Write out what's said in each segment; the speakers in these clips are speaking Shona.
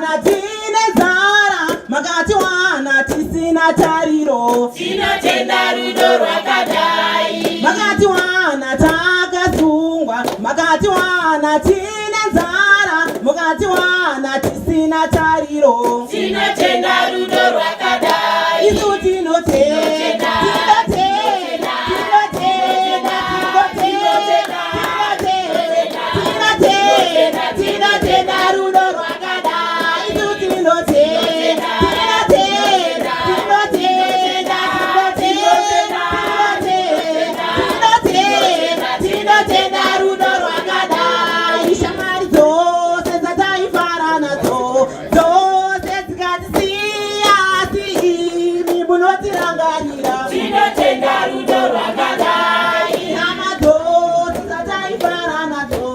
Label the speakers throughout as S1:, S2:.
S1: wana tine zara makati wana tisina tariro
S2: tinotenda rudo rwakadai
S1: makati wana takasungwa makati wana tine nzara mukati wana tisina tariro
S2: tinotenda rudo rwakadai
S1: isu tinotenda
S2: tinotenda rudo rwakadai
S1: namadhozi dzataifara nadzo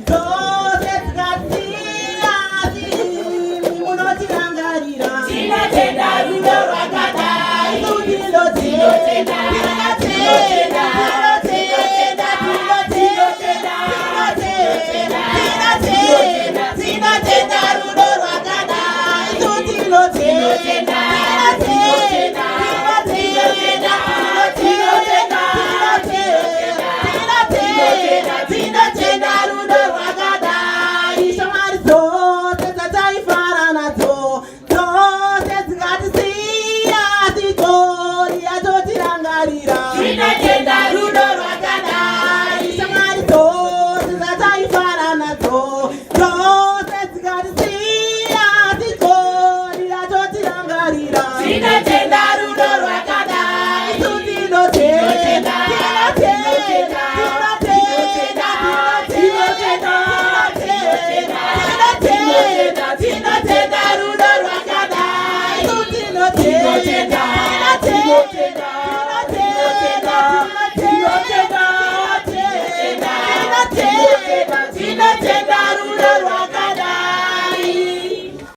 S1: dzose dzikasiya dzimi munotirangarira
S2: tinotenda rudo rwakadai
S1: tinotenda rudo rwakadai tinotenda
S2: tinotenda rudo rwakadai
S1: shamwari dzose dzataifara nadzo dzose dzikatisiya tidzorira totirangarira
S2: tinotenda rudo rwakadai
S1: tinotenda rudo rwakadai tinotenda